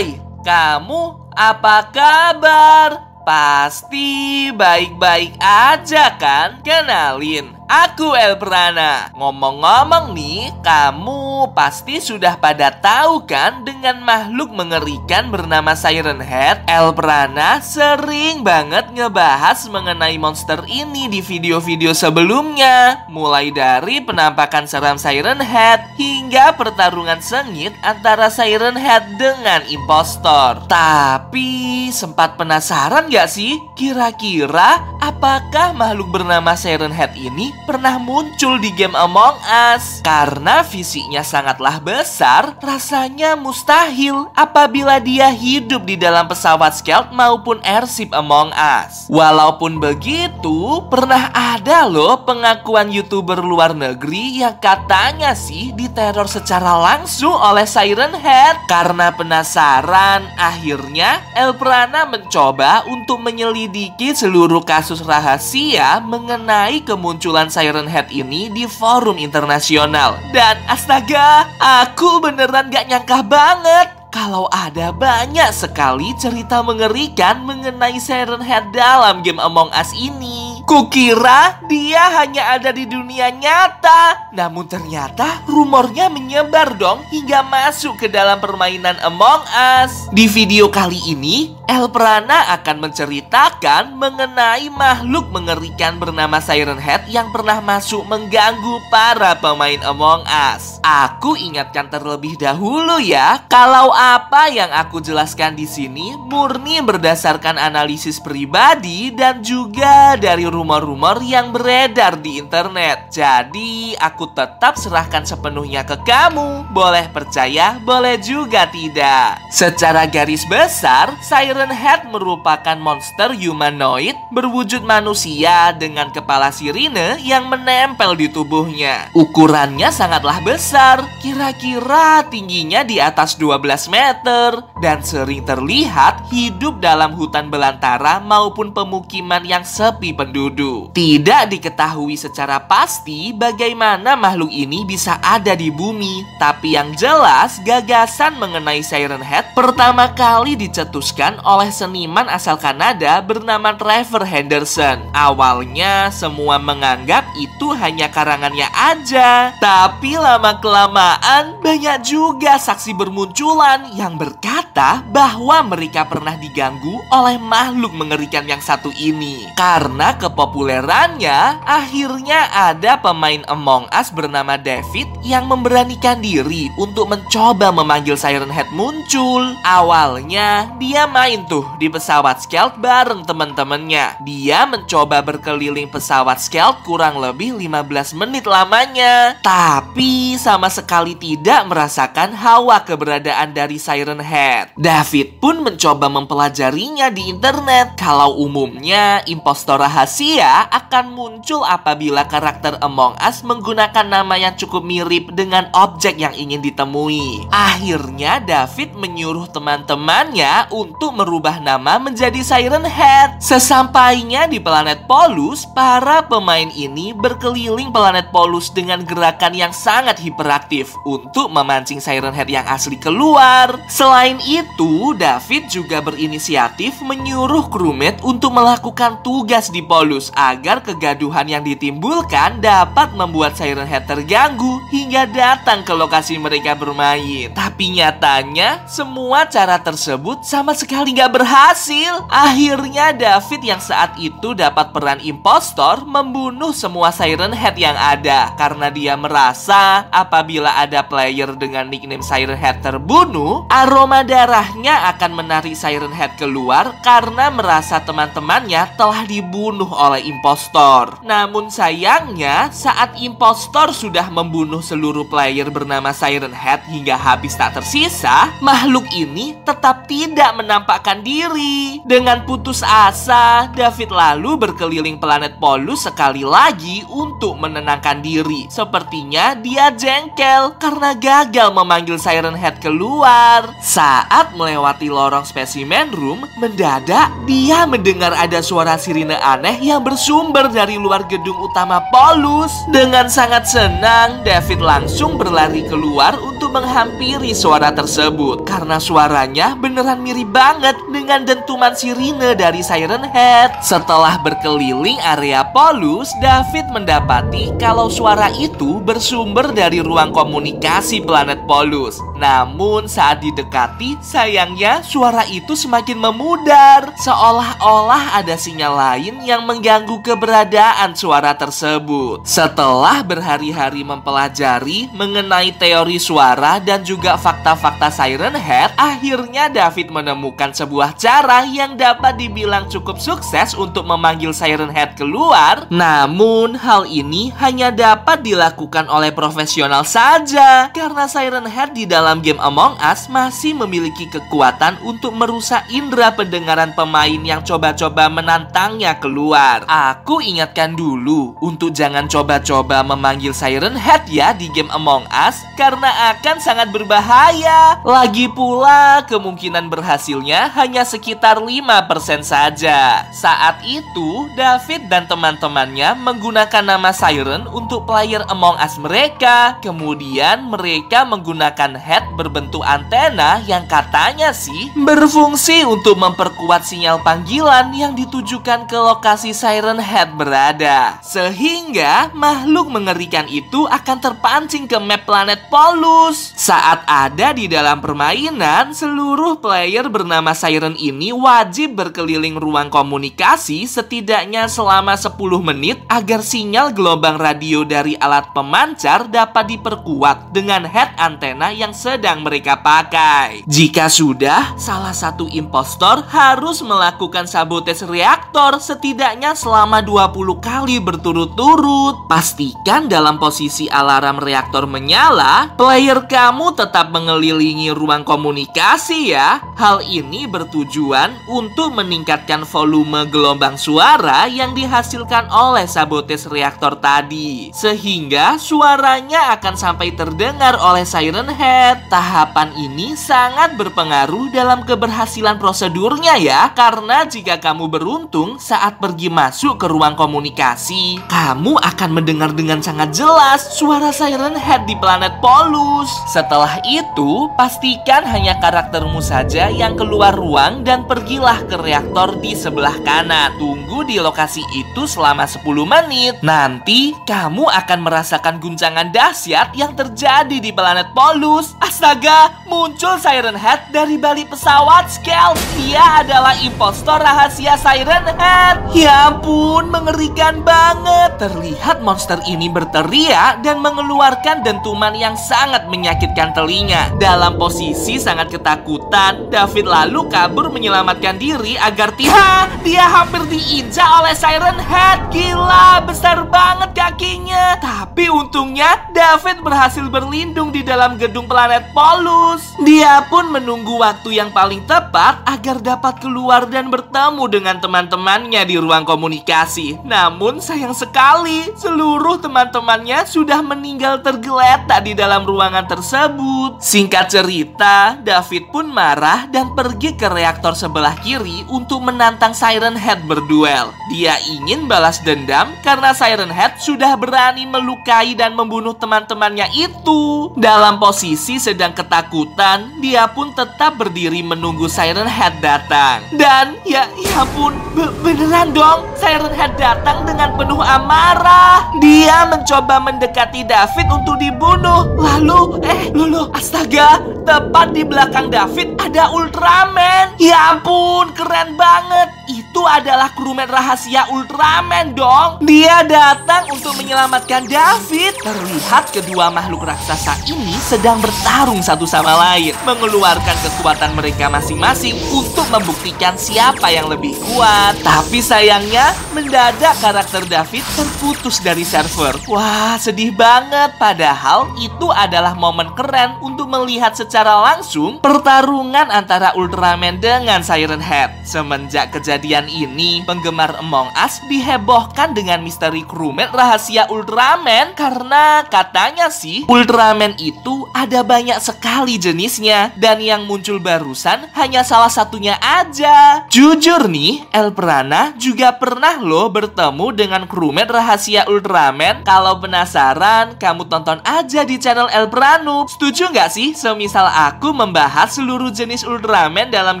Hai, kamu apa kabar? Pasti baik-baik aja kan? Kenalin, aku Elprana. Ngomong-ngomong nih, kamu pasti sudah pada tahu kan dengan makhluk mengerikan bernama Siren Head? Elprana sering banget ngebahas mengenai monster ini di video-video sebelumnya. Mulai dari penampakan seram Siren Head hingga pertarungan sengit antara Siren Head dengan impostor. Tapi sempat penasaran gak sih? Kira-kira apakah makhluk bernama Siren Head ini pernah muncul di game Among Us? Karena fisiknya sangatlah besar, rasanya mustahil apabila dia hidup di dalam pesawat stealth maupun airship Among Us. Walaupun begitu, pernah ada loh pengakuan YouTuber luar negeri yang katanya sih diteror secara langsung oleh Siren Head. Karena penasaran, akhirnya Elprana mencoba untuk menyelidiki seluruh kasus rahasia mengenai kemunculan Siren Head ini di forum internasional. Dan astaga, aku beneran gak nyangka banget kalau ada banyak sekali cerita mengerikan mengenai Siren Head dalam game Among Us ini. Kukira dia hanya ada di dunia nyata, namun ternyata rumornya menyebar dong hingga masuk ke dalam permainan Among Us. Di video kali ini, Elprana akan menceritakan mengenai makhluk mengerikan bernama Siren Head yang pernah masuk mengganggu para pemain Among Us. Aku ingatkan terlebih dahulu ya, kalau apa yang aku jelaskan di sini murni berdasarkan analisis pribadi dan juga dari rumor-rumor yang beredar di internet. Jadi aku tetap serahkan sepenuhnya ke kamu. Boleh percaya, boleh juga tidak. Secara garis besar, Siren Head merupakan monster humanoid berwujud manusia dengan kepala sirine yang menempel di tubuhnya. Ukurannya sangatlah besar, kira-kira tingginya di atas 12 meter, dan sering terlihat hidup dalam hutan belantara maupun pemukiman yang sepi penduduk. Tidak diketahui secara pasti bagaimana makhluk ini bisa ada di bumi, tapi yang jelas gagasan mengenai Siren Head pertama kali dicetuskan oleh seniman asal Kanada bernama Trevor Henderson. Awalnya semua menganggap itu hanya karangannya aja, tapi lama-kelamaan banyak juga saksi bermunculan yang berkata bahwa mereka pernah diganggu oleh makhluk mengerikan yang satu ini. Karena kepopulerannya, akhirnya ada pemain Among Us bernama David yang memberanikan diri untuk mencoba memanggil Siren Head muncul. Awalnya dia main tuh di pesawat stealth bareng teman-temannya. Dia mencoba berkeliling pesawat stealth kurang lebih 15 menit lamanya, tapi sama sekali tidak merasakan hawa keberadaan dari Siren Head. David pun mencoba mempelajarinya di internet. Kalau umumnya impostor rahasia akan muncul apabila karakter Among Us menggunakan nama yang cukup mirip dengan objek yang ingin ditemui. Akhirnya David menyuruh teman-temannya untuk merubah nama menjadi Siren Head. Sesampainya di planet Polus, para pemain ini berkeliling planet Polus dengan gerakan yang sangat hiperaktif untuk memancing Siren Head yang asli keluar. Selain itu, David juga berinisiatif menyuruh crewmate untuk melakukan tugas di Polus agar kegaduhan yang ditimbulkan dapat membuat Siren Head terganggu hingga datang ke lokasi mereka bermain. Tapi nyatanya semua cara tersebut sama sekali gak berhasil. Akhirnya David yang saat itu dapat peran impostor membunuh semua Siren Head yang ada, karena dia merasa apabila ada player dengan nickname Siren Head terbunuh, aroma darahnya akan menarik Siren Head keluar karena merasa teman-temannya telah dibunuh oleh impostor. Namun sayangnya saat impostor sudah membunuh seluruh player bernama Siren Head hingga habis tak tersisa, makhluk ini tetap tidak menampakkan diri. Dengan putus asa, David lalu berkeliling planet Polus sekali lagi untuk menenangkan diri. Sepertinya dia jengkel karena gagal memanggil Siren Head keluar. Saat Saat melewati lorong spesimen room, mendadak dia mendengar ada suara sirine aneh yang bersumber dari luar gedung utama Polus. Dengan sangat senang, David langsung berlari keluar untuk menghampiri suara tersebut karena suaranya beneran mirip banget dengan dentuman sirine dari Siren Head. Setelah berkeliling area Polus, David mendapati kalau suara itu bersumber dari ruang komunikasi planet Polus. Namun saat didekati, sayangnya suara itu semakin memudar, seolah-olah ada sinyal lain yang mengganggu keberadaan suara tersebut. Setelah berhari-hari mempelajari mengenai teori suara dan juga fakta-fakta Siren Head, akhirnya David menemukan sebuah cara yang dapat dibilang cukup sukses untuk memanggil Siren Head keluar. Namun hal ini hanya dapat dilakukan oleh profesional saja, karena Siren Head di dalam game Among Us masih memiliki kekuatan untuk merusak indera pendengaran pemain yang coba-coba menantangnya keluar. Aku ingatkan dulu untuk jangan coba-coba memanggil Siren Head ya di game Among Us, karena akan sangat berbahaya. Lagi pula kemungkinan berhasilnya hanya sekitar 5% saja. Saat itu David dan teman-temannya menggunakan nama Siren untuk player Among Us mereka. Kemudian mereka menggunakan head berbentuk antena yang katanya sih berfungsi untuk memperkuat sinyal panggilan yang ditujukan ke lokasi Siren Head berada, sehingga makhluk mengerikan itu akan terpancing ke map planet Polus. Saat ada di dalam permainan, seluruh player bernama Siren ini wajib berkeliling ruang komunikasi setidaknya selama 10 menit agar sinyal gelombang radio dari alat pemancar dapat diperkuat dengan head antena yang sedang mereka pakai. Jika sudah, salah satu impostor harus melakukan sabotage reaktor setidaknya selama 20 kali berturut-turut. Pastikan dalam posisi alarm reaktor menyala, player kamu tetap mengelilingi ruang komunikasi ya. Hal ini bertujuan untuk meningkatkan volume gelombang suara yang dihasilkan oleh sabotage reaktor tadi, sehingga suaranya akan sampai terdengar oleh Siren Head. Tahapan ini sangat berpengaruh dalam keberhasilan prosedurnya ya, karena jika kamu beruntung saat pergi masuk ke ruang komunikasi, kamu akan mendengar dengan sangat jelas suara Siren Head di planet Polus. Setelah itu, pastikan hanya karaktermu saja yang keluar ruang dan pergilah ke reaktor di sebelah kanan. Tunggu di lokasi itu selama 10 menit. Nanti kamu akan merasakan guncangan dahsyat yang terjadi di planet Polus. Astaga, muncul Siren Head dari balik pesawat Scale. Dia adalah impostor rahasia Siren Head. Ya ampun, mengerikan banget. Terlihat monster ini berteriak dan mengeluarkan dentuman yang sangat menyakitkan telinga. Dalam posisi sangat ketakutan, David lalu kabur menyelamatkan diri agar dia hampir diinjak oleh Siren Head. Gila, besar banget kakinya. Tapi untungnya David berhasil berlindung di dalam gedung planet Polus. Dia pun menunggu waktu yang paling tepat agar dapat keluar dan bertemu dengan teman-temannya di ruang komunikasi. Namun sayang sekali, seluruh teman-temannya sudah meninggal tergeletak di dalam ruangan tersebut. Singkat cerita, David pun marah dan pergi ke reaktor sebelah kiri untuk menantang Siren Head berduel. Dia ingin balas dendam karena Siren Head sudah berani melukai dan membunuh teman-temannya itu. Dalam posisi sedang ketakutan, dia pun tetap berdiri menunggu Siren Head datang. Dan ya ampun, beneran dong, Siren Head datang dengan penuh amarah. Dia mencoba mendekati David untuk dibunuh. Lalu, astaga, tepat di belakang David ada Ultraman. Ya ampun, keren banget. Itu adalah crewmate rahasia Ultraman dong. Dia datang untuk menyelamatkan David. Terlihat kedua makhluk raksasa ini sedang bertarung satu sama lain, mengeluarkan kekuatan mereka masing-masing untuk membuktikan siapa yang lebih kuat. Tapi sayangnya, mendadak karakter David terputus dari server. Wah, sedih banget. Padahal itu adalah momen keren untuk melihat secara langsung pertarungan antara Ultraman dengan Siren Head. Semenjak kejadian ini, penggemar Among Us dihebohkan dengan misteri crewmate rahasia Ultraman, karena katanya sih Ultraman itu ada banyak sekali jenisnya dan keberadaan yang muncul barusan hanya salah satunya aja. Jujur nih, Elprana juga pernah loh bertemu dengan crewmate rahasia Ultraman. Kalau penasaran, kamu tonton aja di channel Elpranu. Setuju nggak sih semisal aku membahas seluruh jenis Ultraman dalam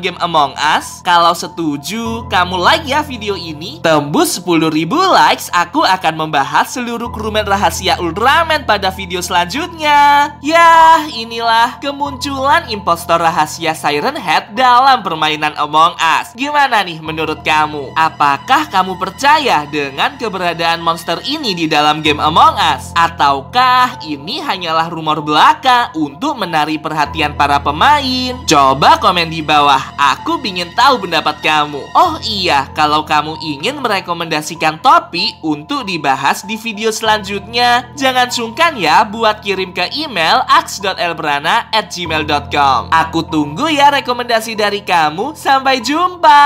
game Among Us? Kalau setuju, kamu like ya video ini. Tembus 10.000 likes, aku akan membahas seluruh crewmate rahasia Ultraman pada video selanjutnya. Yah, inilah kemunculan impostor rahasia Siren Head dalam permainan Among Us. Gimana nih menurut kamu? Apakah kamu percaya dengan keberadaan monster ini di dalam game Among Us? Ataukah ini hanyalah rumor belaka untuk menarik perhatian para pemain? Coba komen di bawah, aku ingin tahu pendapat kamu. Oh iya, kalau kamu ingin merekomendasikan topik untuk dibahas di video selanjutnya, jangan sungkan ya buat kirim ke email aks.elprana@gmail.com. Aku tunggu ya rekomendasi dari kamu. Sampai jumpa.